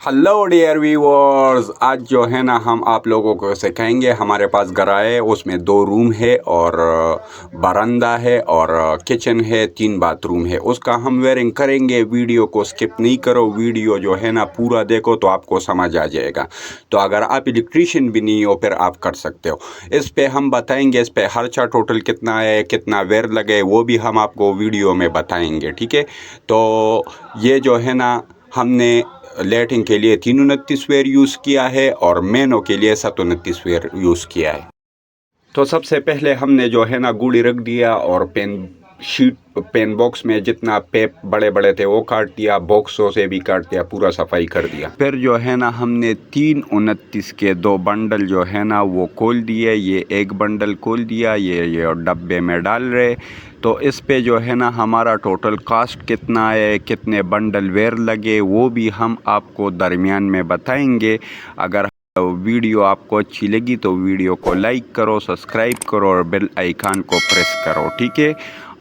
Hello dear viewers, आज जो है ना हम आप लोगों को सिखाएंगे। हमारे पास घर है, उसमें 2 रूम है और बरामदा है और किचन है, 3 बाथरूम है। उसका हम वेयरिंग करेंगे। वीडियो को स्किप नहीं करो, वीडियो जो है ना पूरा देखो तो आपको समझ आ जाएगा। तो अगर आप इलेक्ट्रीशियन भी नहीं हो फिर आप कर सकते हो। इस पे हम बताएंगे, इस पे खर्चा टोटल कितना है, कितना वेयर लगे, वो भी हम आपको वीडियो में बताएंगे। ठीक है, तो ये जो है ना हमने लेटिंग के लिए 329 वेयर यूज़ किया है और मेनों के लिए 729 वेयर यूज़ किया है। तो सबसे पहले हमने जो है ना गुड़ी रख दिया और पेन बॉक्स में जितना पेप बड़े बड़े थे वो काट दिया, बॉक्सों से भी काट दिया, पूरा सफाई कर दिया। फिर जो है ना हमने 329 के 2 बंडल जो है ना वो खोल दिए। ये एक बंडल खोल दिया, ये डब्बे में डाल रहे। तो इस पे जो है ना हमारा टोटल कास्ट कितना है, कितने बंडल वेयर लगे, वो भी हम आपको दरमियान में बताएंगे। अगर वीडियो आपको अच्छी लगी तो वीडियो को लाइक करो, सब्सक्राइब करो और बेल आइकन को प्रेस करो। ठीक है,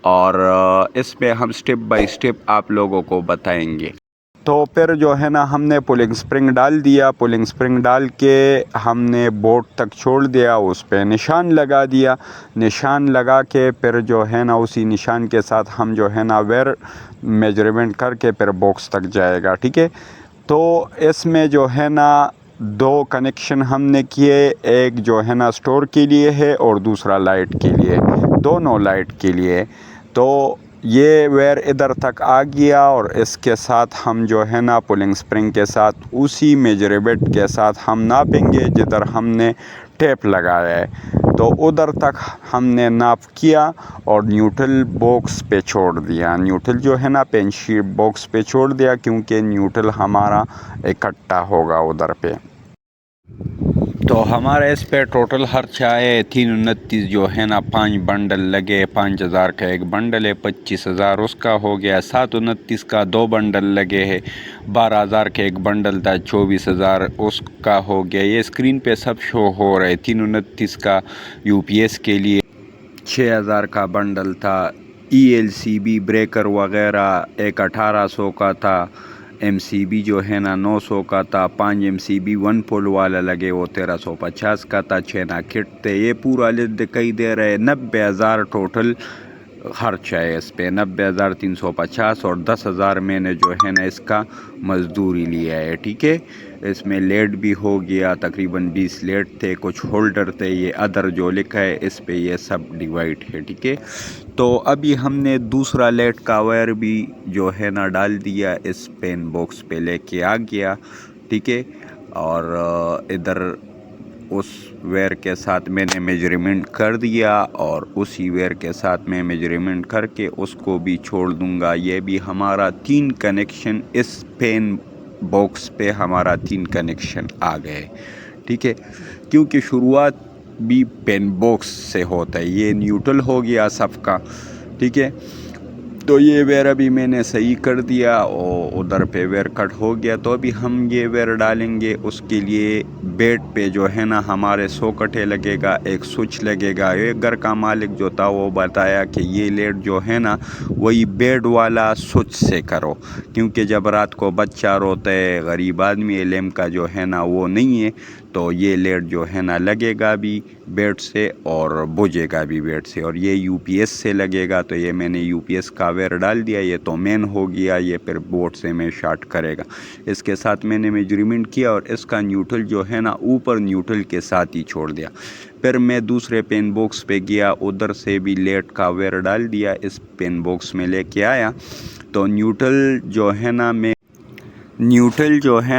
और इस पे हम स्टेप बाय स्टेप आप लोगों को बताएंगे। तो फिर जो है ना हमने पुलिंग स्प्रिंग डाल दिया। पुलिंग स्प्रिंग डाल के हमने बोर्ड तक छोड़ दिया, उस पे निशान लगा दिया। निशान लगा के फिर जो है ना उसी निशान के साथ हम जो है ना वेयर मेजरमेंट करके फिर बॉक्स तक जाएगा। ठीक है, तो इसमें जो है ना 2 कनेक्शन हमने किए, एक जो है ना स्टोर के लिए है और दूसरा लाइट के लिए, दोनों लाइट के लिए। तो ये वेयर इधर तक आ गया और इसके साथ हम जो है ना पुलिंग स्प्रिंग के साथ उसी मेजरमेंट के साथ हम नापेंगे जिधर हमने टेप लगाया है। तो उधर तक हमने नाप किया और न्यूट्रल बॉक्स पे छोड़ दिया। न्यूट्रल जो है ना पेन शीट बॉक्स पे छोड़ दिया, क्योंकि न्यूट्रल हमारा इकट्ठा होगा उधर पे। तो हमारे इस पे टोटल खर्चा है 329 जो है ना 5 बंडल लगे। 5000 का एक बंडल है, 25,000 उसका हो गया। 729 का 2 बंडल लगे हैं, 12,000 का एक बंडल था, 24,000 उसका हो गया। ये स्क्रीन पे सब शो हो रहा है। 329 का यूपीएस के लिए 6,000 का बंडल था। ELCB ब्रेकर वगैरह एक 1800 का था। MCB जो है ना 900 का था। 5 MCB 1 पोल वाला लगे वो 1350 का था। 6 ना किट थे। ये पूरा लिस्ट दिखाई दे रहा है। 90,000 टोटल खर्चा है इस पे, 90,350 और 10,000 मैंने जो है ना इसका मजदूरी लिया है। ठीक है, इसमें लेड भी हो गया, तकरीबन 20 लेड थे, कुछ होल्डर थे। ये अदर जो लिखा है इस पे ये सब डिवाइड है। ठीक है, तो अभी हमने दूसरा लेड का वायर भी जो है ना डाल दिया, इस पेन बॉक्स पे लेके आ गया। ठीक है, और इधर उस वेयर के साथ मैंने मेजरमेंट कर दिया और उसी वेयर के साथ मैं मेजरमेंट करके उसको भी छोड़ दूंगा। ये भी हमारा 3 कनेक्शन इस पेन बॉक्स पे हमारा 3 कनेक्शन आ गए। ठीक है, क्योंकि शुरुआत भी पेन बॉक्स से होता है। ये न्यूट्रल हो गया सबका। ठीक है, तो ये वेयर अभी मैंने सही कर दिया और उधर पे वेयर कट हो गया। तो अभी हम ये वेयर डालेंगे। उसके लिए बेड पे जो है ना हमारे 100 कटे लगेगा, एक स्विच लगेगा। एक घर का मालिक जो था वो बताया कि ये लेट जो है ना वही बेड वाला स्विच से करो, क्योंकि जब रात को बच्चा रोता है, गरीब आदमी एलएम का जो है ना वो नहीं है, तो ये लेट जो है ना लगेगा भी बेड से और बुझेगा भी बेड से। और ये यूपीएस से लगेगा, तो ये मैंने यूपीएस का वेयर डाल दिया। ये तो मेन हो गया, ये फिर बोर्ड से मैं शॉर्ट करेगा। इसके साथ मैंने मेजरमेंट किया और इसका न्यूट्रल जो है ना ऊपर न्यूट्रल के साथ ही छोड़ दिया। फिर मैं दूसरे पेन बॉक्स पे गया, उधर से भी लेट का वेयर डाल दिया, इस पेन बॉक्स में लेके आया। तो न्यूट्रल जो है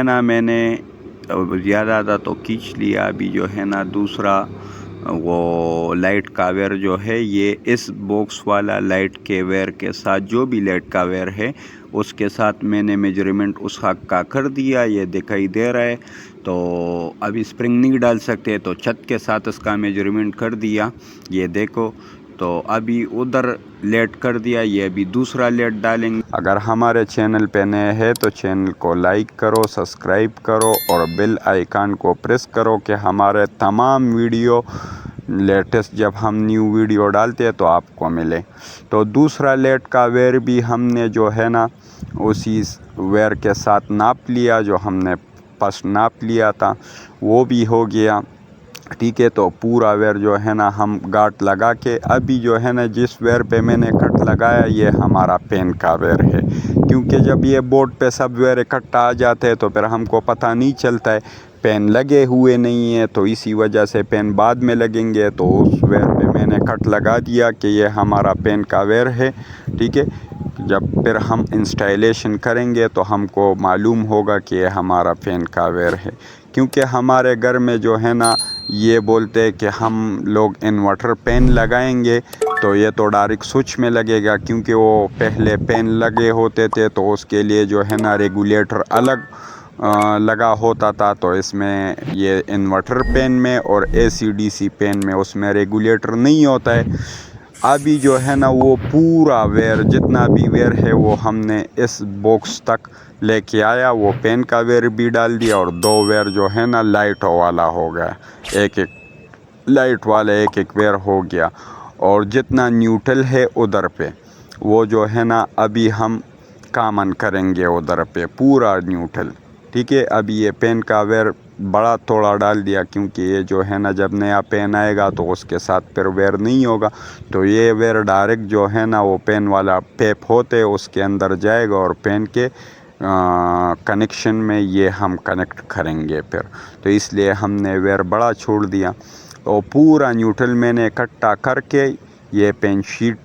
ना मैंने ज़्यादा था तो खींच लिया। अभी जो है ना दूसरा वो लाइट का वेयर जो है, ये इस बॉक्स वाला लाइट के वेयर के साथ जो भी लाइट का वेयर है उसके साथ मैंने मेजरमेंट उसका का कर दिया। ये दिखाई दे रहा है। तो अभी स्प्रिंग नहीं डाल सकते, तो छत के साथ इसका मेजरमेंट कर दिया। ये देखो, तो अभी उधर लेट कर दिया। ये अभी दूसरा लेट डालेंगे। अगर हमारे चैनल पे नए हैं तो चैनल को लाइक करो, सब्सक्राइब करो और बेल आइकन को प्रेस करो कि हमारे तमाम वीडियो लेटेस्ट जब हम न्यू वीडियो डालते हैं तो आपको मिले। तो दूसरा लेट का वेयर भी हमने जो है ना उसी वेयर के साथ नाप लिया जो हमने पास नाप लिया था, वो भी हो गया। ठीक है, तो पूरा वेयर जो है ना हम गांठ लगा के, अभी जो है ना जिस वेयर पे मैंने कट लगाया ये हमारा पेन का वेयर है, क्योंकि जब ये बोर्ड पे सब वेयर इकट्ठा आ जाते हैं तो फिर हमको पता नहीं चलता है, पेन लगे हुए नहीं है, तो इसी वजह से पेन बाद में लगेंगे। तो उस वेयर पे मैंने कट लगा दिया कि ये हमारा पेन का वेयर है। ठीक है, जब फिर हम इंस्टॉलेशन करेंगे तो हमको मालूम होगा कि ये हमारा पेन का वेयर है, क्योंकि हमारे घर में जो है ना ये बोलते हैं कि हम लोग इन्वर्टर पेन लगाएंगे तो ये तो डायरेक्ट स्विच में लगेगा, क्योंकि वो पहले पेन लगे होते थे तो उसके लिए जो है ना रेगुलेटर अलग लगा होता था। तो इसमें ये इन्वर्टर पेन में और AC/DC पेन में उसमें रेगुलेटर नहीं होता है। अभी जो है ना वो पूरा वेयर, जितना भी वेयर है वो हमने इस बॉक्स तक लेके आया, वो पेन का वेयर भी डाल दिया और 2 वेयर जो है ना लाइट वाला हो गया, एक लाइट वाला एक वेयर हो गया। और जितना न्यूट्रल है उधर पे वो जो है ना अभी हम कॉमन करेंगे उधर पे पूरा न्यूट्रल। ठीक है, अभी ये पेन का वेयर बड़ा थोड़ा डाल दिया, क्योंकि ये जो है ना जब नया पेन आएगा तो उसके साथ फिर वेयर नहीं होगा, तो ये वेयर डायरेक्ट जो है ना वो पेन वाला टेप होते उसके अंदर जाएगा और पेन के कनेक्शन में ये हम कनेक्ट करेंगे फिर। तो इसलिए हमने वेयर बड़ा छोड़ दिया। तो पूरा न्यूट्रल मैंने इकट्ठा करके ये पेन शीट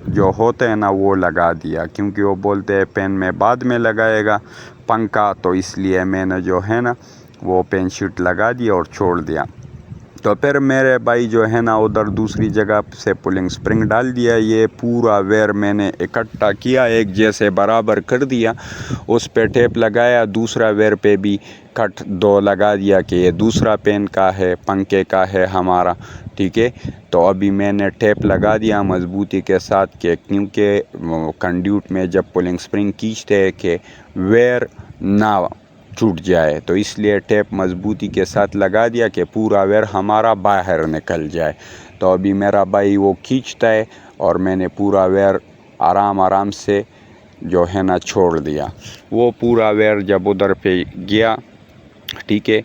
जो होते हैं ना वो लगा दिया, क्योंकि वो बोलते हैं पेन में बाद में लगाएगा पंखा, तो इसलिए मैंने जो है ना वो पेन शीट लगा दिया और छोड़ दिया। तो फिर मेरे भाई जो है ना उधर दूसरी जगह से पुलिंग स्प्रिंग डाल दिया, ये पूरा वेयर मैंने इकट्ठा किया, एक जैसे बराबर कर दिया, उस पे टेप लगाया, दूसरा वेयर पे भी कट 2 लगा दिया कि ये दूसरा पेन का है, पंखे का है हमारा। ठीक है, तो अभी मैंने टेप लगा दिया मजबूती के साथ कि क्योंकि कंड्यूट में जब पुलिंग स्प्रिंग खींचते हैं कि वेयर ना छूट जाए, तो इसलिए टेप मजबूती के साथ लगा दिया कि पूरा वेयर हमारा बाहर निकल जाए। तो अभी मेरा भाई वो खींचता है और मैंने पूरा वेयर आराम से जो है ना छोड़ दिया। वो पूरा वेयर जब उधर पे गया, ठीक है,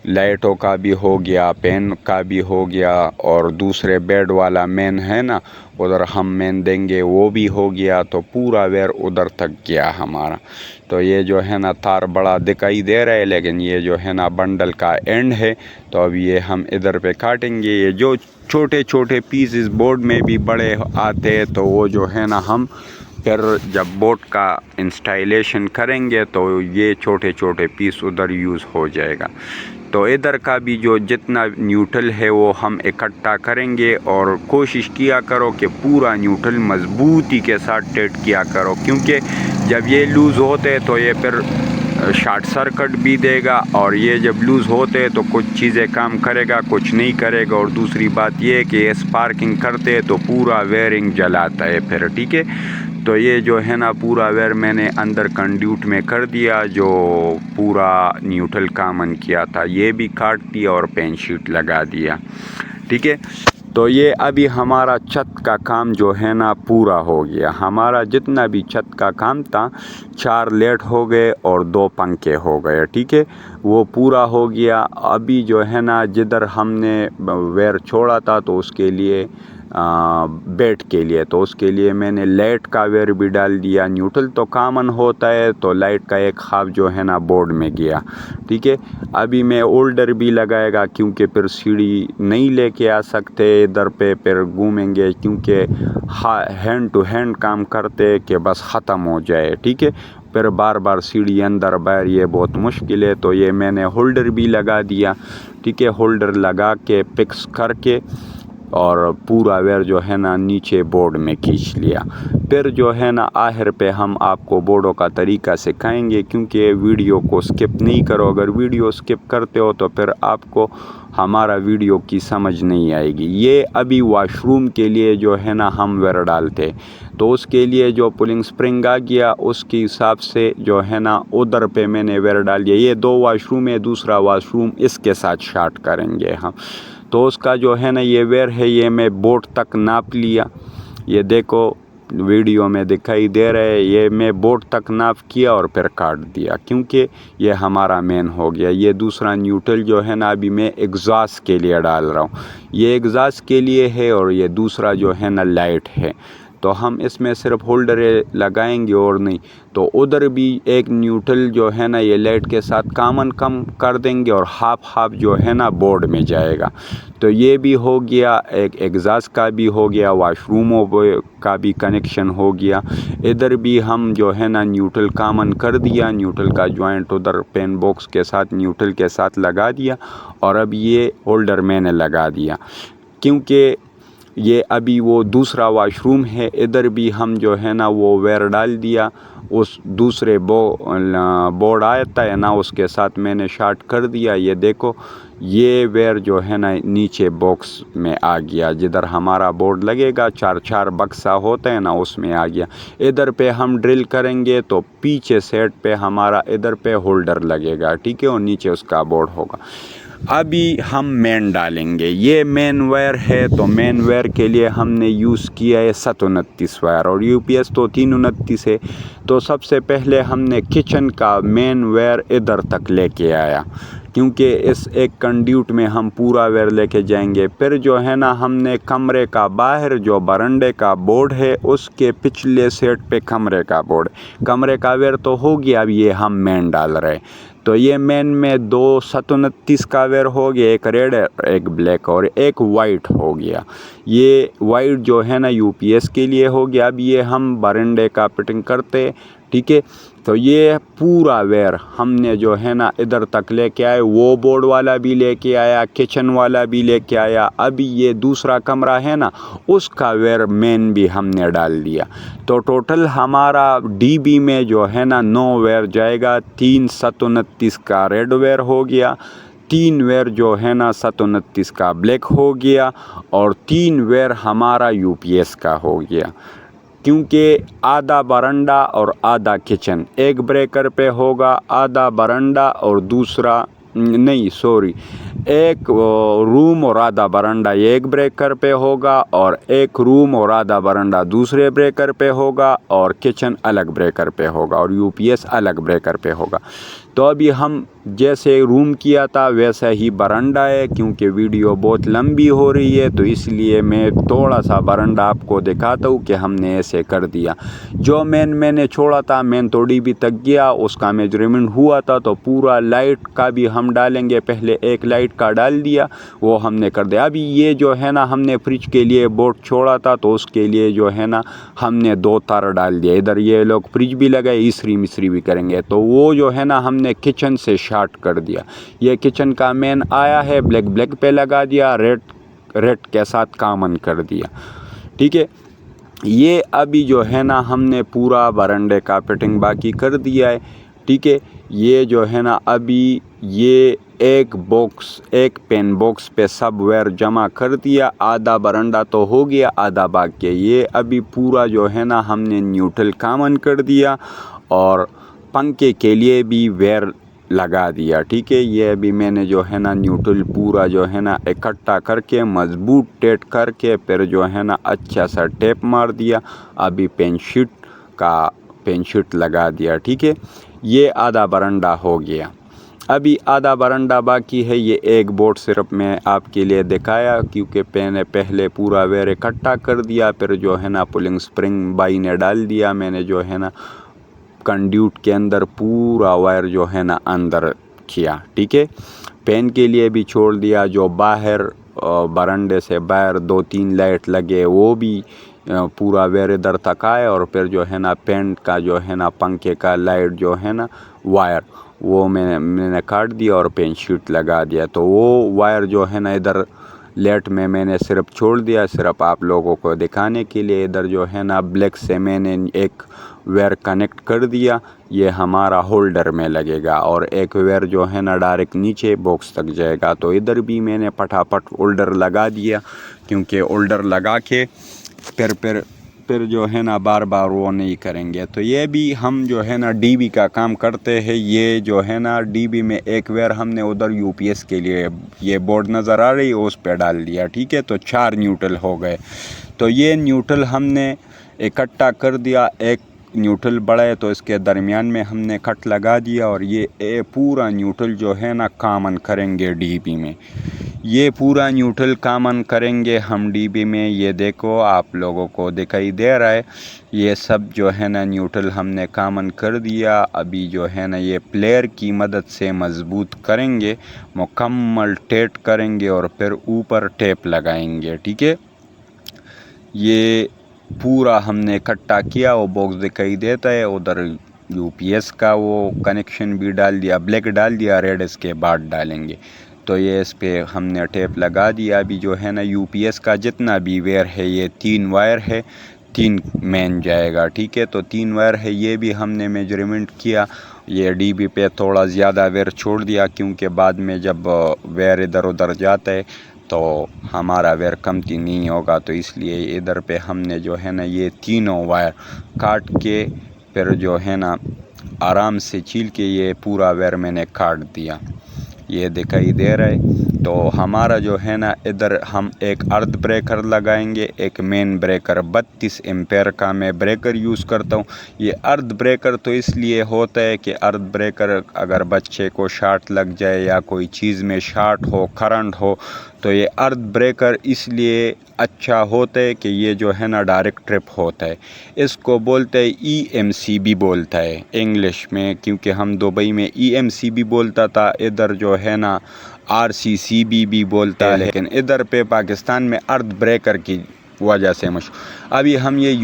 लाइटों का भी हो गया, पेन का भी हो गया, और दूसरे बेड वाला मेन है ना उधर हम मेन देंगे वो भी हो गया, तो पूरा वेयर उधर तक गया हमारा। तो ये जो है ना तार बड़ा दिखाई दे रहा है, लेकिन ये जो है ना बंडल का एंड है, तो अब ये हम इधर पे काटेंगे। ये जो छोटे छोटे पीसेस बोर्ड में भी बड़े आते हैं तो वो जो है ना हम फिर जब बोर्ड का इंस्टॉलेशन करेंगे तो ये छोटे छोटे पीस उधर यूज़ हो जाएगा। तो इधर का भी जो जितना न्यूट्रल है वो हम इकट्ठा करेंगे, और कोशिश किया करो कि पूरा न्यूट्रल मजबूती के साथ टेट किया करो, क्योंकि जब ये लूज़ होते हैं तो ये फिर शॉर्ट सर्किट भी देगा, और ये जब लूज़ होते हैं तो कुछ चीज़ें काम करेगा कुछ नहीं करेगा। और दूसरी बात ये है कि स्पार्किंग करते हैं तो पूरा वेयरिंग जलाता है फिर। ठीक है, तो ये जो है ना पूरा वेयर मैंने अंदर कंड्यूट में कर दिया, जो पूरा न्यूट्रल कॉमन किया था ये भी काट दिया और पेन शीट लगा दिया। ठीक है, तो ये अभी हमारा छत का काम जो है ना पूरा हो गया। हमारा जितना भी छत का काम था 4 लेट हो गए और 2 पंखे हो गए। ठीक है, वो पूरा हो गया। अभी जो है ना जिधर हमने वेयर छोड़ा था तो उसके लिए बेड के लिए, तो उसके लिए मैंने लाइट का वेयर भी डाल दिया। न्यूट्रल तो कॉमन होता है, तो लाइट का एक हाफ जो है ना बोर्ड में गया। ठीक है, अभी मैं होल्डर भी लगाएगा, क्योंकि फिर सीढ़ी नहीं लेके आ सकते इधर पे, फिर घूमेंगे, क्योंकि हैंड टू हैंड काम करते कि बस ख़त्म हो जाए। ठीक है, फिर बार बार सीढ़ी अंदर बाहर ये बहुत मुश्किल है, तो ये मैंने होल्डर भी लगा दिया। ठीक है, होल्डर लगा के फिक्स करके और पूरा वेयर जो है ना नीचे बोर्ड में खींच लिया। फिर जो है ना आखिर पे हम आपको बोर्डों का तरीका सिखाएंगे, क्योंकि वीडियो को स्किप नहीं करो। अगर वीडियो स्किप करते हो तो फिर आपको हमारा वीडियो की समझ नहीं आएगी। ये अभी वॉशरूम के लिए जो है ना हम वेयर डालते, तो उसके लिए जो पुलिंग स्प्रिंग आ गया उसके हिसाब से जो है ना उधर पे मैंने वेयर डाल दिया। ये 2 वॉशरूम है, दूसरा वॉशरूम इसके साथ शॉर्ट करेंगे हम। तो उसका जो है ना ये वेयर है, ये मैं बोर्ड तक नाप लिया। ये देखो ویڈیو میں دکھائی دے رہا ہے، یہ میں بورڈ تک ناف کیا اور پھر کاٹ دیا، کیونکہ یہ ہمارا مین ہو گیا۔ یہ دوسرا نیوٹرل جو ہے نا ابھی میں ایگزاسٹ کے لیے ڈال رہا ہوں، یہ ایگزاسٹ کے لیے ہے اور یہ دوسرا جو ہے نا لائٹ ہے۔ تو ہم اس میں صرف ہولڈر لگائیں گے اور نہیں، تو ادھر بھی ایک نیوٹرل جو ہے نا یہ لائٹ کے ساتھ کامن کم کر دیں گے اور ہاف جو ہے نا بورڈ میں جائے گا۔ تو یہ بھی ہو گیا، ایک ایگزاسٹ کا بھی ہو گیا، واش روموں کا بھی کنیکشن ہو گیا۔ ادھر بھی ہم جو ہے نا نیوٹرل کامن کر دیا، نیوٹرل کا جوائنٹ ادھر پین باکس کے ساتھ نیوٹرل کے ساتھ لگا دیا، اور اب یہ ہولڈر میں نے لگا دیا، کیونکہ یہ ابھی وہ دوسرا واش روم ہے، ادھر بھی ہم جو ہے نا وہ ویئر ڈال دیا، اس دوسرے بورڈ آتا ہے نا اس کے ساتھ میں نے شارٹ کر دیا۔ یہ دیکھو یہ ویئر جو ہے نا نیچے باکس میں آ گیا، جدھر ہمارا بورڈ لگے گا، چار بکسا ہوتا ہے نا اس میں آ گیا۔ ادھر پہ ہم ڈرل کریں گے تو پیچھے سیٹ پہ ہمارا ادھر پہ ہولڈر لگے گا، ٹھیک ہے، اور نیچے اس کا بورڈ ہوگا۔ ابھی ہم مین ڈالیں گے، یہ مین وائر ہے، تو مین وائر کے لیے ہم نے یوز کیا ہے 729 وائر، اور یو پی ایس تو 329 ہے۔ تو سب سے پہلے ہم نے کچن کا مین وائر ادھر تک لے کے آیا، کیونکہ اس ایک کنڈیوٹ میں ہم پورا وائر لے کے جائیں گے۔ پھر جو ہے نا ہم نے کمرے کا باہر جو برنڈے کا بورڈ ہے اس کے پچھلے سیٹ پہ کمرے کا بورڈ، کمرے کا وائر تو ہو گیا، اب یہ ہم مین ڈال رہے۔ تو یہ مین میں 2 729 کا وائر ہو گیا، ایک ریڈ ایک بلیک اور ایک وائٹ ہو گیا۔ یہ وائٹ جو ہے نا یو پی ایس کے لیے ہو گیا۔ اب یہ ہم برنڈے کا فٹنگ کرتے، ٹھیک ہے۔ تو یہ پورا وائر ہم نے جو ہے نا ادھر تک لے کے آئے، وہ بورڈ والا بھی لے کے آیا، کچن والا بھی لے کے آیا۔ ابھی یہ دوسرا کمرہ ہے نا اس کا وائر مین بھی ہم نے ڈال دیا۔ تو ٹوٹل ہمارا ڈی بی میں جو ہے نا 9 وائر جائے گا، 3 729 کا ریڈ وائر ہو گیا، 3 وائر جو ہے نا 729 کا بلیک ہو گیا، اور 3 وائر ہمارا یو پی ایس کا ہو گیا، کیونکہ آدھا برنڈا اور آدھا کچن ایک بریکر پہ ہوگا، آدھا برنڈا اور دوسرا ایک روم اور آدھا برنڈا یہ ایک بریکر پہ ہوگا، اور ایک روم اور آدھا برنڈا دوسرے بریکر پہ ہوگا، اور کچن الگ بریکر پہ ہوگا، اور یو پی ایس الگ بریکر پہ ہوگا۔ تو ابھی ہم جیسے روم کیا تھا ویسا ہی برنڈا ہے، کیونکہ ویڈیو بہت لمبی ہو رہی ہے تو اس لیے میں تھوڑا سا برنڈا آپ کو دکھاتا ہوں کہ ہم نے ایسے کر دیا۔ جو میں نے چھوڑا تھا، مین توڑی بھی تک گیا، اس کا میجرمنٹ ہوا تھا، تو پورا لائٹ کا بھی ہم ڈالیں گے، پہلے ایک لائٹ کا ڈال دیا، وہ ہم نے کر دیا۔ ابھی یہ جو ہے نا ہم نے فریج کے لیے بورڈ چھوڑا تھا، تو اس کے لیے جو ہے نا ہم نے 2 تار ڈال دیا، ادھر یہ لوگ فریج بھی لگائے، اسری مصری بھی کریں گے، تو وہ جو ہے نا ہم نے کچن سے شارٹ کر دیا۔ یہ کچن کا مین آیا ہے، بلیک پہ لگا دیا، ریڈ کے ساتھ کامن کر دیا، ٹھیک ہے۔ یہ ابھی جو ہے نا ہم نے پورا برنڈے کا فٹنگ باقی کر دیا ہے، ٹھیک ہے۔ یہ جو ہے نا ابھی یہ ایک پین باکس پہ سب وائر جمع کر دیا، آدھا برنڈا تو ہو گیا، آدھا باقی ہے۔ یہ ابھی پورا جو ہے نا ہم نے نیوٹرل کامن کر دیا، اور پنکھے کے لیے بھی وائر لگا دیا، ٹھیک ہے۔ یہ ابھی میں نے جو ہے نا نیوٹرل پورا جو ہے نا اکٹھا کر کے مضبوط ٹیٹ کر کے پھر جو ہے نا اچھا سا ٹیپ مار دیا، ابھی پین شیٹ لگا دیا، ٹھیک ہے۔ یہ آدھا برنڈا ہو گیا، ابھی آدھا برنڈا باقی ہے۔ یہ ایک بورڈ صرف میں آپ کے لیے دکھایا، کیونکہ پہلے پورا وائر اکٹھا کر دیا، پھر جو ہے نا پولنگ سپرنگ بائی نے ڈال دیا، میں نے جو ہے نا کنڈیوٹ کے اندر پورا وائر جو ہے نا اندر کیا، ٹھیک ہے۔ پین کے لیے بھی چھوڑ دیا، جو باہر برنڈے سے باہر 2-3 لائٹ لگے وہ بھی پورا وائر ادھر تک آئے، اور پھر جو ہے نا پینٹ کا جو ہے نا پنکھے کا لائٹ جو ہے نا وائر وہ میں نے کاٹ دیا اور پین شیٹ لگا دیا۔ تو وہ وائر جو ہے نا ادھر لیٹ میں نے صرف چھوڑ دیا، صرف آپ لوگوں کو دکھانے کے لیے۔ ادھر جو ہے نا بلیک سے میں نے ایک وائر کنیکٹ کر دیا، یہ ہمارا ہولڈر میں لگے گا، اور ایک وائر جو ہے نا ڈائریکٹ نیچے باکس تک جائے گا۔ تو ادھر بھی میں نے پٹافٹ ہولڈر لگا دیا، کیونکہ ہولڈر لگا کے پھر جو ہے نا بار وہ نہیں کریں گے۔ تو یہ بھی ہم جو ہے نا ڈی بی کا کام کرتے ہیں۔ یہ جو ہے نا ڈی بی میں ایک وائر ہم نے ادھر یو پی ایس کے لیے یہ بورڈ نظر آ رہی ہے اس پہ ڈال دیا، ٹھیک ہے۔ تو 4 نیوٹرل ہو گئے۔ تو یہ نیوٹرل ہم نے इकट्ठा कर दिया। एक न्यूट्रल बड़ा है तो इसके दरमियान में हमने कट लगा दिया और ये पूरा न्यूट्रल जो है ना कॉमन करेंगे डीबी में। ये पूरा न्यूट्रल कॉमन करेंगे हम डीबी में। ये देखो आप लोगों को दिखाई दे रहा है, ये सब जो है ना न्यूट्रल हमने कॉमन कर दिया। अभी जो है ना ये प्लेयर की मदद से मज़बूत करेंगे, मुकम्मल टेट करेंगे और फिर ऊपर टेप लगाएंगे। ठीक है, ये पूरा हमने इकट्ठा किया। वो बॉक्स दिखाई देता है उधर, यूपीएस का वो कनेक्शन भी डाल दिया, ब्लैक डाल दिया, रेड इसके बाद डालेंगे। तो ये इस पे हमने टेप लगा दिया। अभी जो है ना यूपीएस का जितना भी वायर है, ये 3 वायर है, 3 मेन जाएगा। ठीक है, तो 3 वायर है, ये भी हमने मेजरमेंट किया। ये डीबी पे थोड़ा ज़्यादा वायर छोड़ दिया क्योंकि बाद में जब वायर इधर उधर जाता है तो हमारा वायर कमती नहीं होगा, तो इसलिए इधर पे हमने जो है ना ये तीनों वायर काट के फिर जो है ना आराम से छील के ये पूरा वायर मैंने काट दिया। ये दिखाई दे रहा है। तो हमारा जो है ना इधर हम एक अर्थ ब्रेकर लगाएंगे, एक मेन ब्रेकर। 32 एम्पेयर का मैं ब्रेकर यूज़ करता हूँ। ये अर्थ ब्रेकर तो इसलिए होता है कि अर्थ ब्रेकर अगर बच्चे को शॉर्ट लग जाए या कोई चीज़ में शॉर्ट हो, करंट हो, तो ये अर्थ ब्रेकर इसलिए अच्छा होता है कि ये जो है ना डायरेक्ट ट्रिप होता है। इसको बोलते हैं EMCB बोलता है इंग्लिश में, क्योंकि हम दुबई में EMCB बोलता था, इधर जो है ना RCCB भी बोलता है, लेकिन इधर पे पाकिस्तान में अर्थ ब्रेकर की वजह से मशहूर। अभी हम ये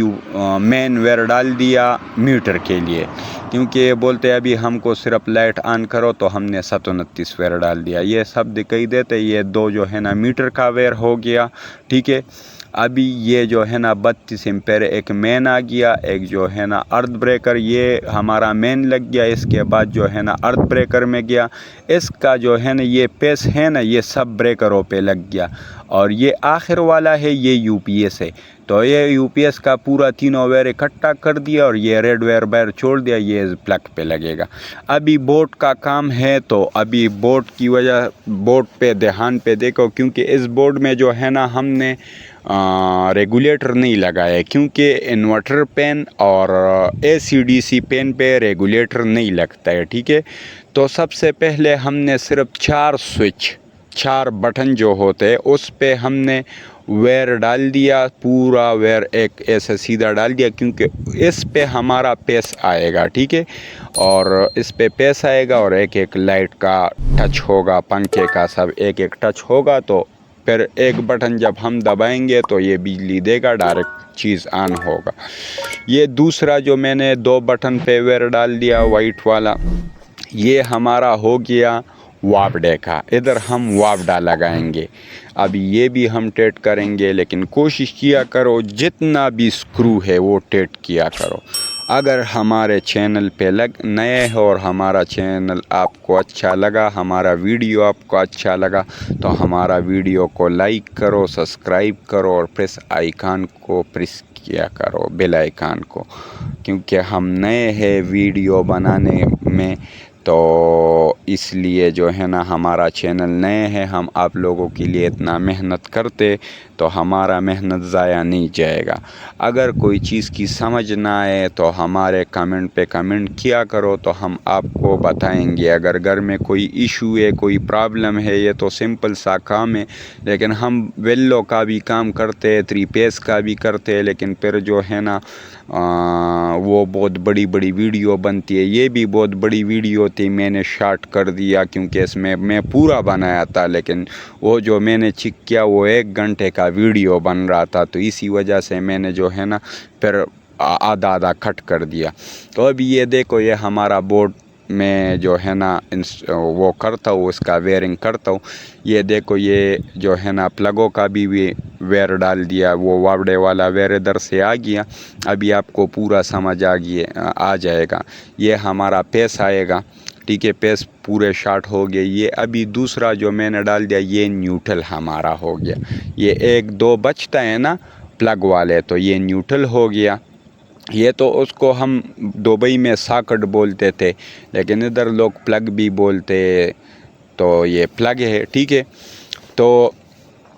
मेन वेयर डाल दिया मीटर के लिए, क्योंकि ये बोलते हैं अभी हमको सिर्फ लाइट ऑन करो, तो हमने 27 वेयर डाल दिया। ये सब दिखाई देते, ये 2 जो है ना मीटर का वेयर हो गया। ठीक है, अभी ये जो है ना 32 एम्पेयर एक मेन आ गया, एक जो है ना अर्थ ब्रेकर, ये हमारा मेन लग गया। इसके बाद जो है ना अर्थ ब्रेकर में गया, इसका जो है ना ये पेस है ना, ये सब ब्रेकरों पे लग गया। और ये आखिर वाला है, ये यूपीएस है। तो ये यूपीएस का पूरा तीनों वायर इकट्ठा कर दिया और ये रेड वायर छोड़ दिया, ये प्लग पे लगेगा। अभी बोर्ड का काम है, तो अभी बोर्ड की वजह, बोर्ड पे ध्यान पे देखो, क्योंकि इस बोर्ड में जो है ना हमने रेगुलेटर नहीं लगाया, क्योंकि इन्वर्टर पेन और ACDC पेन पे रेगुलेटर नहीं लगता है। ठीक है, तो सबसे पहले हमने सिर्फ 4 स्विच, 4 बटन जो होते हैं उस पे हमने वायर डाल दिया, पूरा वायर एक ऐसे सीधा डाल दिया, क्योंकि इस पे हमारा पेस आएगा। ठीक है, और इस पे पेस आएगा और एक एक लाइट का टच होगा, पंखे का सब एक एक टच होगा। तो फिर एक बटन जब हम दबाएंगे तो ये बिजली देगा, डायरेक्ट चीज़ ऑन होगा। ये दूसरा जो मैंने 2 बटन पे वायर डाल दिया वाइट वाला, ये हमारा हो गया वापडे का। इधर हम वापडा लगाएंगे। अब ये भी हम टेट करेंगे, लेकिन कोशिश किया करो जितना भी स्क्रू है वो टेट किया करो। अगर हमारे चैनल पे नए हो और हमारा चैनल आपको अच्छा लगा, हमारा वीडियो आपको अच्छा लगा, तो हमारा वीडियो को लाइक करो, सब्सक्राइब करो और प्रेस आइकन को प्रेस किया करो, बेल आइकन को, क्योंकि हम नए हैं वीडियो बनाने में, तो इसलिए जो है ना हमारा चैनल नए हैं, हम आप लोगों के लिए इतना मेहनत करते तो हमारा मेहनत ज़ाया नहीं जाएगा। अगर कोई चीज़ की समझ ना आए तो हमारे कमेंट पे कमेंट किया करो, तो हम आपको बताएंगे। अगर घर में कोई इशू है, कोई प्रॉब्लम है, ये तो सिंपल सा काम है, लेकिन हम वेल्लो का भी काम करते हैं, 3 फेस का भी करते हैं, लेकिन फिर जो है ना वो बहुत बड़ी बड़ी वीडियो बनती है। ये भी बहुत बड़ी वीडियो थी, मैंने शॉर्ट कर दिया क्योंकि इसमें मैं पूरा बनाया था, लेकिन वो जो मैंने चेक किया वो 1 घंटे का वीडियो बन रहा था, तो इसी वजह से मैंने जो है ना फिर आधा आधा कट कर दिया। तो अभी ये देखो, ये हमारा बोर्ड में जो है ना वो करता हूँ, उसका वेयरिंग करता हूँ। ये देखो, ये जो है ना प्लगों का भी वेयर डाल दिया, वो वापडे वाला वेयर इधर से आ गया। अभी आपको पूरा समझ आ जाएगा। ये हमारा पेस आएगा। ठीक है, पेस पूरे शॉर्ट हो गए। ये अभी दूसरा जो मैंने डाल दिया, ये न्यूट्रल हमारा हो गया। ये 1-2 बचता है ना प्लग वाले, तो ये न्यूट्रल हो गया। ये तो उसको हम दुबई में सॉकेट बोलते थे, लेकिन इधर लोग प्लग भी बोलते, तो ये प्लग है। ठीक है, तो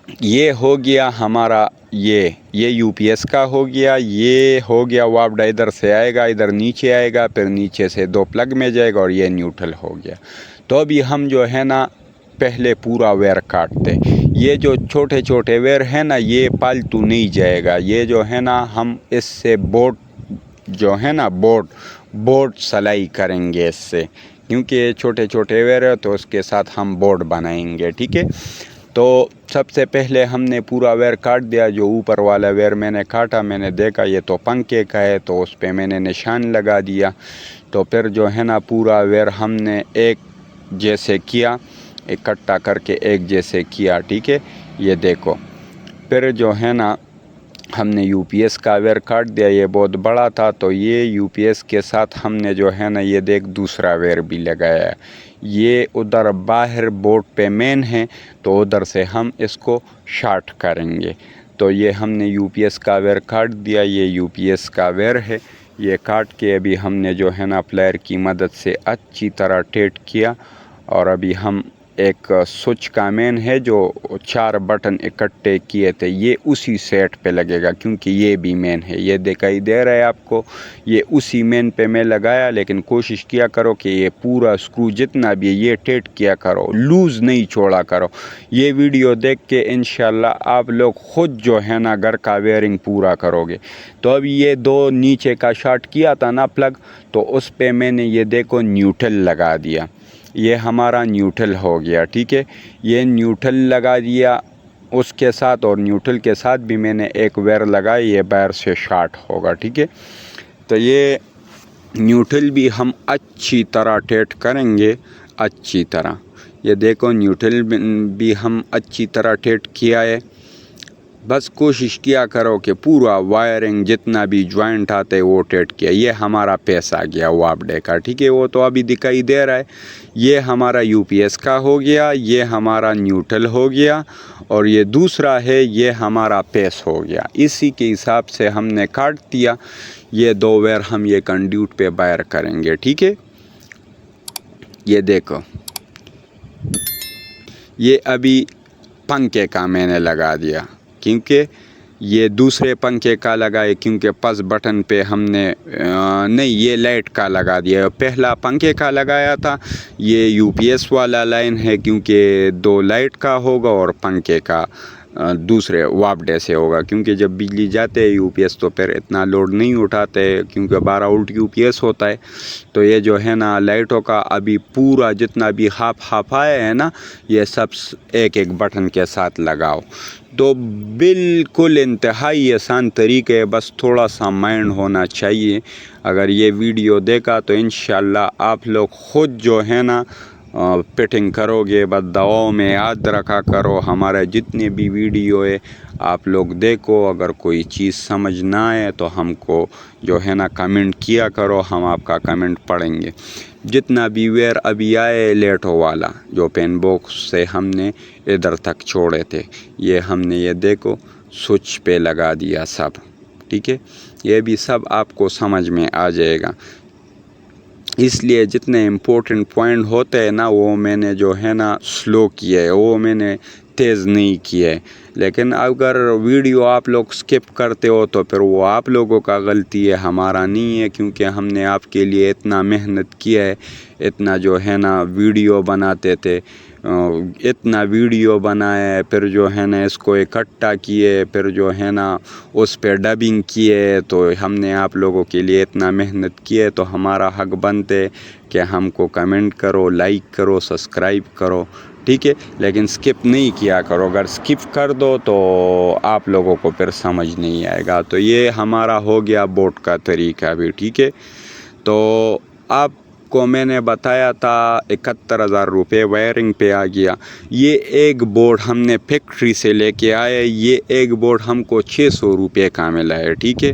یہ ہو گیا ہمارا یہ یو پی ایس کا ہو گیا، یہ ہو گیا وابڈا ادھر سے آئے گا، ادھر نیچے آئے گا، پھر نیچے سے 2 پلگ میں جائے گا، اور یہ نیوٹرل ہو گیا۔ تو ابھی ہم جو ہے نا پہلے پورا ویئر کاٹتے، یہ جو چھوٹے چھوٹے ویئر ہیں نا یہ پالتو نہیں جائے گا، یہ جو ہے نا ہم اس سے بورڈ جو ہے نا بورڈ سلائی کریں گے اس سے، کیونکہ یہ چھوٹے چھوٹے ویئر ہے تو اس کے ساتھ ہم بورڈ بنائیں گے، ٹھیک ہے۔ تو سب سے پہلے ہم نے پورا ویئر کاٹ دیا، جو اوپر والا ویئر میں نے کاٹا، میں نے دیکھا یہ تو پنکھے کا ہے، تو اس پہ میں نے نشان لگا دیا۔ تو پھر جو ہے نا پورا ویئر ہم نے ایک جیسے کیا، اکٹھا کر کے ایک جیسے کیا، ٹھیک ہے۔ یہ دیکھو پھر جو ہے نا ہم نے یو پی ایس کا ویئر کاٹ دیا، یہ بہت بڑا تھا، تو یہ یو پی ایس کے ساتھ ہم نے جو ہے نا یہ دیکھ دوسرا ویئر بھی لگایا ہے، یہ ادھر باہر بورڈ پہ مین ہے، تو ادھر سے ہم اس کو شارٹ کریں گے۔ تو یہ ہم نے یو پی ایس کا ویئر کاٹ دیا، یہ یو پی ایس کا ویئر ہے، یہ کاٹ کے ابھی ہم نے جو ہے نا پلائر کی مدد سے اچھی طرح ٹیٹ کیا، اور ابھی ہم ایک سوئچ کا مین ہے جو 4 بٹن اکٹھے کیے تھے، یہ اسی سیٹ پہ لگے گا، کیونکہ یہ بھی مین ہے، یہ دکھائی دے رہا ہے آپ کو، یہ اسی مین پہ میں لگایا، لیکن کوشش کیا کرو کہ یہ پورا سکرو جتنا بھی ہے یہ ٹیٹ کیا کرو، لوز نہیں چھوڑا کرو۔ یہ ویڈیو دیکھ کے انشاءاللہ آپ لوگ خود جو ہے نا گھر کا ویئرنگ پورا کرو گے۔ تو اب یہ 2 نیچے کا شارٹ کیا تھا نا پلگ، تو اس پہ میں نے یہ دیکھو نیوٹرل لگا دیا، یہ ہمارا نیوٹرل ہو گیا، ٹھیک ہے۔ یہ نیوٹرل لگا دیا اس کے ساتھ، اور نیوٹرل کے ساتھ بھی میں نے ایک ویئر لگائی، یہ باہر سے شارٹ ہوگا، ٹھیک ہے۔ تو یہ نیوٹرل بھی ہم اچھی طرح ٹیٹ کریں گے، اچھی طرح، یہ دیکھو نیوٹرل بھی ہم اچھی طرح ٹیٹ کیا ہے۔ بس کوشش کیا کرو کہ پورا وائرنگ جتنا بھی جوائنٹ آتے وہ ٹیٹ کیا۔ یہ ہمارا پیس آ گیا وابڈے کا، ٹھیک ہے، وہ تو ابھی دکھائی دے رہا ہے۔ یہ ہمارا یو پی ایس کا ہو گیا، یہ ہمارا نیوٹرل ہو گیا، اور یہ دوسرا ہے یہ ہمارا پیس ہو گیا۔ اسی کے حساب سے ہم نے کاٹ دیا، یہ 2 ویئر ہم یہ کنڈیوٹ پہ باہر کریں گے، ٹھیک ہے۔ یہ دیکھو یہ ابھی پنکھے کا میں نے لگا دیا، کیونکہ یہ دوسرے پنکھے کا لگائے، کیونکہ پس بٹن پہ ہم نے نہیں، یہ لائٹ کا لگا دیا، پہلا پنکھے کا لگایا تھا، یہ یو پی ایس والا لائن ہے، کیونکہ 2 لائٹ کا ہوگا اور پنکھے کا دوسرے وابڈے سے ہوگا، کیونکہ جب بجلی جاتے ہے یو پی ایس تو پھر اتنا لوڈ نہیں اٹھاتے، کیونکہ 12 وولٹ یو پی ایس ہوتا ہے۔ تو یہ جو ہے نا لائٹوں کا ابھی پورا جتنا بھی ہاف آیا ہے نا، یہ سب ایک ایک بٹن کے ساتھ لگاؤ، تو بالکل انتہائی آسان طریقے، بس تھوڑا سا مائنڈ ہونا چاہیے۔ اگر یہ ویڈیو دیکھا تو انشاءاللہ آپ لوگ خود جو ہے نا فٹنگ کرو گے، بس دعاؤں میں یاد رکھا کرو، ہمارے جتنے بھی ویڈیو ہے آپ لوگ دیکھو، اگر کوئی چیز سمجھ نہ آئے تو ہم کو جو ہے نا کمنٹ کیا کرو، ہم آپ کا کمنٹ پڑھیں گے۔ جتنا بھی ویئر ابھی آئے لیٹو والا جو پین باکس سے ہم نے ادھر تک چھوڑے تھے، یہ ہم نے یہ دیکھو سوئچ پہ لگا دیا سب، ٹھیک ہے۔ یہ بھی سب آپ کو سمجھ میں آ جائے گا، اس لیے جتنے امپورٹنٹ پوائنٹ ہوتے ہیں نا وہ میں نے جو ہے نا سلو کیا ہے، وہ میں نے تیز نہیں کیا ہے۔ لیکن اگر ویڈیو آپ لوگ سکپ کرتے ہو تو پھر وہ آپ لوگوں کا غلطی ہے، ہمارا نہیں ہے، کیونکہ ہم نے آپ کے لیے اتنا محنت کیا ہے، اتنا جو ہے نا ویڈیو بناتے تھے، اتنا ویڈیو بنائے، پھر جو ہے نا اس کو اکٹھا کیے، پھر جو ہے نا اس پہ ڈبنگ کیے، تو ہم نے آپ لوگوں کے لیے اتنا محنت کیے، تو ہمارا حق بنتے کہ ہم کو کمنٹ کرو، لائک کرو، سبسکرائب کرو، ٹھیک ہے۔ لیکن سکپ نہیں کیا کرو، اگر سکپ کر دو تو آپ لوگوں کو پھر سمجھ نہیں آئے گا۔ تو یہ ہمارا ہو گیا بورڈ کا طریقہ بھی، ٹھیک ہے۔ تو آپ کو میں نے بتایا تھا 71,000 روپے وائرنگ پہ آ گیا۔ یہ ایک بورڈ ہم نے فیکٹری سے لے کے آئے، یہ ایک بورڈ ہم کو 600 روپے کا ملا ہے، ٹھیک ہے۔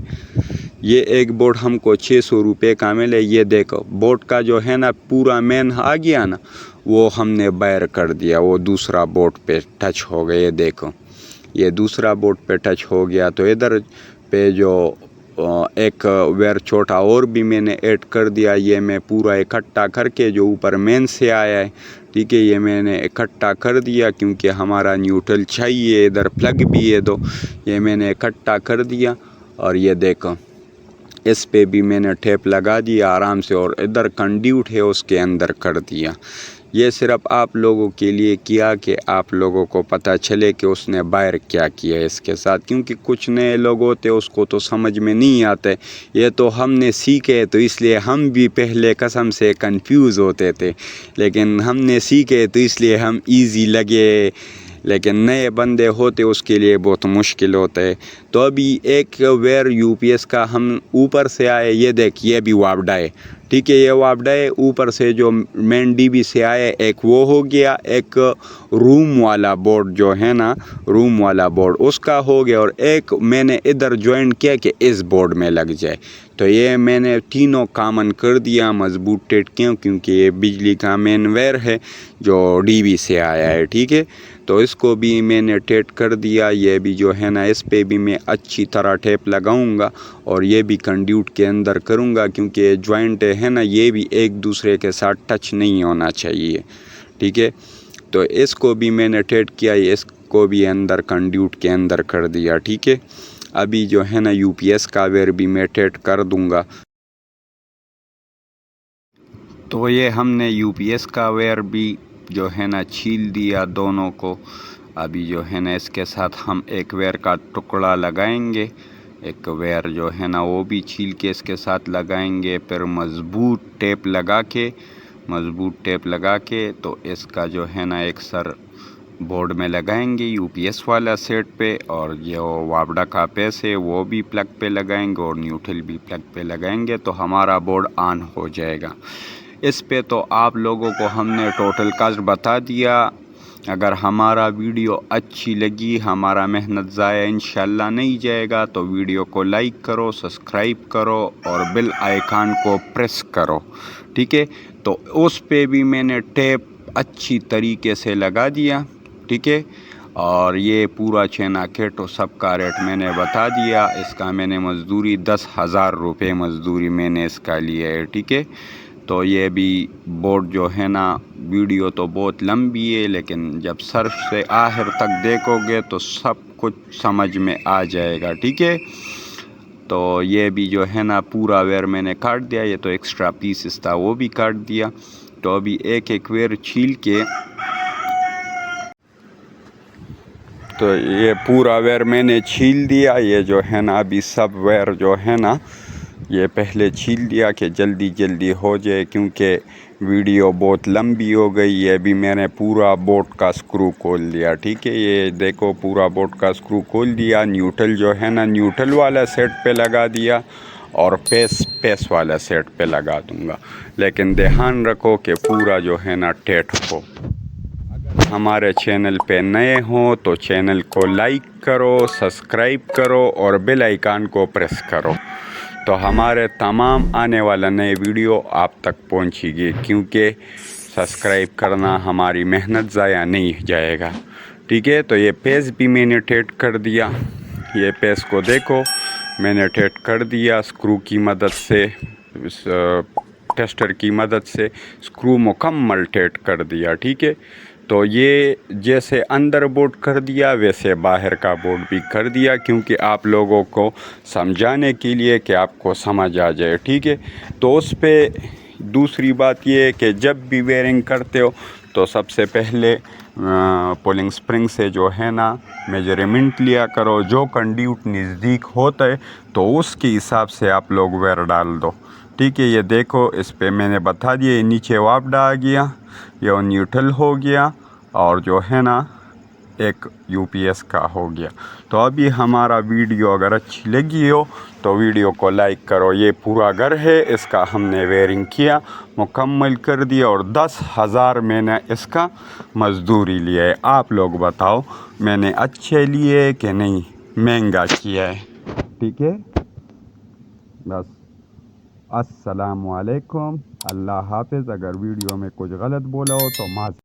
یہ ایک بورڈ ہم کو 600 روپے کا ملے۔ یہ دیکھو بورڈ کا جو ہے نا پورا مین آ گیا نا، وہ ہم نے باہر کر دیا، وہ دوسرا بورڈ پہ ٹچ ہو گیا، یہ دیکھو یہ دوسرا بورڈ پہ ٹچ ہو گیا۔ تو ادھر پہ جو ایک ویئر چھوٹا اور بھی میں نے ایڈ کر دیا، یہ میں پورا اکٹھا کر کے جو اوپر مین سے آیا ہے ٹھیک ہے، یہ میں نے اکٹھا کر دیا کیونکہ ہمارا نیوٹرل چاہیے، ادھر پلگ بھی ہے تو یہ میں نے اکٹھا کر دیا۔ اور یہ دیکھو اس پہ بھی میں نے ٹیپ لگا دیا آرام سے، اور ادھر کنڈیوٹ ہے اس کے اندر کر دیا۔ یہ صرف آپ لوگوں کے لیے کیا کہ آپ لوگوں کو پتہ چلے کہ اس نے باہر کیا کیا اس کے ساتھ، کیونکہ کچھ نئے لوگ ہوتے اس کو تو سمجھ میں نہیں آتے۔ یہ تو ہم نے سیکھے تو اس لیے ہم بھی پہلے قسم سے کنفیوز ہوتے تھے، لیکن ہم نے سیکھے تو اس لیے ہم ایزی لگے، لیکن نئے بندے ہوتے اس کے لیے بہت مشکل ہوتا ہے۔ تو ابھی ایک ویئر یو پی ایس کا ہم اوپر سے آئے، یہ دیکھ یہ بھی واپڈا ہے، ٹھیک ہے، یہ واپڈا ہے اوپر سے جو مین ڈی بی سے آئے، ایک وہ ہو گیا، ایک روم والا بورڈ جو ہے نا، روم والا بورڈ اس کا ہو گیا، اور ایک میں نے ادھر جوائن کیا کہ اس بورڈ میں لگ جائے۔ تو یہ میں نے تینوں کامن کر دیا، مضبوط ٹیٹ کیا، کیونکہ یہ بجلی کا مین ویئر ہے جو ڈی بی سے آیا ہے، ٹھیک ہے۔ تو اس کو بھی میں نے ٹیٹ کر دیا، یہ بھی جو ہے نا اس پہ بھی میں اچھی طرح ٹیپ لگاؤں گا، اور یہ بھی کنڈیوٹ کے اندر کروں گا، کیونکہ یہ جوائنٹ ہے نا، یہ بھی ایک دوسرے کے ساتھ ٹچ نہیں ہونا چاہیے، ٹھیک ہے۔ تو اس کو بھی میں نے ٹیٹ کیا، اس کو بھی اندر کنڈیوٹ کے اندر کر دیا، ٹھیک ہے۔ ابھی جو ہے نا یو پی ایس کا ویئر بھی میں ٹیٹ کر دوں گا۔ تو یہ ہم نے یو پی ایس کا ویئر بھی جو ہے نا چھیل دیا دونوں کو۔ ابھی جو ہے نا اس کے ساتھ ہم ایک ویئر کا ٹکڑا لگائیں گے، ایک ویئر جو ہے نا وہ بھی چھیل کے اس کے ساتھ لگائیں گے، پھر مضبوط ٹیپ لگا کے تو اس کا جو ہے نا ایک سر بورڈ میں لگائیں گے یو پی ایس والا سیٹ پہ، اور جو واپڈا کا پیس ہے وہ بھی پلگ پہ لگائیں گے، اور نیوٹرل بھی پلگ پہ لگائیں گے، تو ہمارا بورڈ آن ہو جائے گا۔ اس پہ تو آپ لوگوں کو ہم نے ٹوٹل کاسٹ بتا دیا۔ اگر ہمارا ویڈیو اچھی لگی، ہمارا محنت ضائع انشاءاللہ نہیں جائے گا، تو ویڈیو کو لائک کرو، سبسکرائب کرو، اور بیل آئیکن کو پریس کرو، ٹھیک ہے۔ تو اس پہ بھی میں نے ٹیپ اچھی طریقے سے لگا دیا، ٹھیک ہے۔ اور یہ پورا چینا کٹ سب کا ریٹ میں نے بتا دیا، اس کا میں نے مزدوری 10,000 روپے مزدوری میں نے اس کا لیا ہے، ٹھیک ہے۔ تو یہ بھی بورڈ جو ہے نا، ویڈیو تو بہت لمبی ہے، لیکن جب سر سے آخر تک دیکھو گے تو سب کچھ سمجھ میں آ جائے گا، ٹھیک ہے۔ تو یہ بھی جو ہے نا پورا ویئر میں نے کاٹ دیا، یہ تو ایکسٹرا پیسز تھا وہ بھی کاٹ دیا۔ تو ابھی ایک ایک ویئر چھیل کے، تو یہ پورا ویئر میں نے چھیل دیا، یہ جو ہے نا ابھی سب ویئر جو ہے نا یہ پہلے چھیل دیا کہ جلدی جلدی ہو جائے، کیونکہ ویڈیو بہت لمبی ہو گئی۔ یہ بھی میں نے پورا بورڈ کا سکرو کھول دیا، ٹھیک ہے۔ یہ دیکھو پورا بورڈ کا سکرو کھول دیا، نیوٹرل جو ہے نا نیوٹرل والا سیٹ پہ لگا دیا، اور پیس والا سیٹ پہ لگا دوں گا، لیکن دھیان رکھو کہ پورا جو ہے نا ٹیٹ ہو۔ ہمارے چینل پہ نئے ہوں تو چینل کو لائک کرو، سبسکرائب کرو، اور بیل آئیکن کو پریس کرو، تو ہمارے تمام آنے والا نئے ویڈیو آپ تک پہنچے گی، کیونکہ سبسکرائب کرنا ہماری محنت ضائع نہیں جائے گا، ٹھیک ہے۔ تو یہ پیس بھی میں نے ٹیٹ کر دیا، یہ پیس کو دیکھو میں نے ٹیٹ کر دیا سکرو کی مدد سے، ٹیسٹر کی مدد سے سکرو مکمل ٹیٹ کر دیا، ٹھیک ہے۔ تو یہ جیسے اندر بورڈ کر دیا ویسے باہر کا بورڈ بھی کر دیا، کیونکہ آپ لوگوں کو سمجھانے کے لیے کہ آپ کو سمجھ آ جائے، ٹھیک ہے۔ تو اس پہ دوسری بات یہ ہے کہ جب بھی ویئرنگ کرتے ہو تو سب سے پہلے پولنگ سپرنگ سے جو ہے نا میجرمنٹ لیا کرو، جو کنڈیوٹ نزدیک ہوتا ہے تو اس کے حساب سے آپ لوگ ویئر ڈال دو، ٹھیک ہے۔ یہ دیکھو اس پہ میں نے بتا دیا، یہ نیچے واپڈا آ گیا، یہ نیوٹرل ہو گیا، اور جو ہے نا ایک یو پی ایس کا ہو گیا۔ تو ابھی ہمارا ویڈیو اگر اچھی لگی ہو تو ویڈیو کو لائک کرو۔ یہ پورا گھر ہے، اس کا ہم نے ویئرنگ کیا، مکمل کر دیا، اور 10,000 میں نے اس کا مزدوری لیا ہے۔ آپ لوگ بتاؤ میں نے اچھے لیے کہ نہیں، مہنگا کیا ہے، ٹھیک ہے۔ بس السلام علیکم، اللہ حافظ۔ اگر ویڈیو میں کچھ غلط بولا ہو تو معذرت۔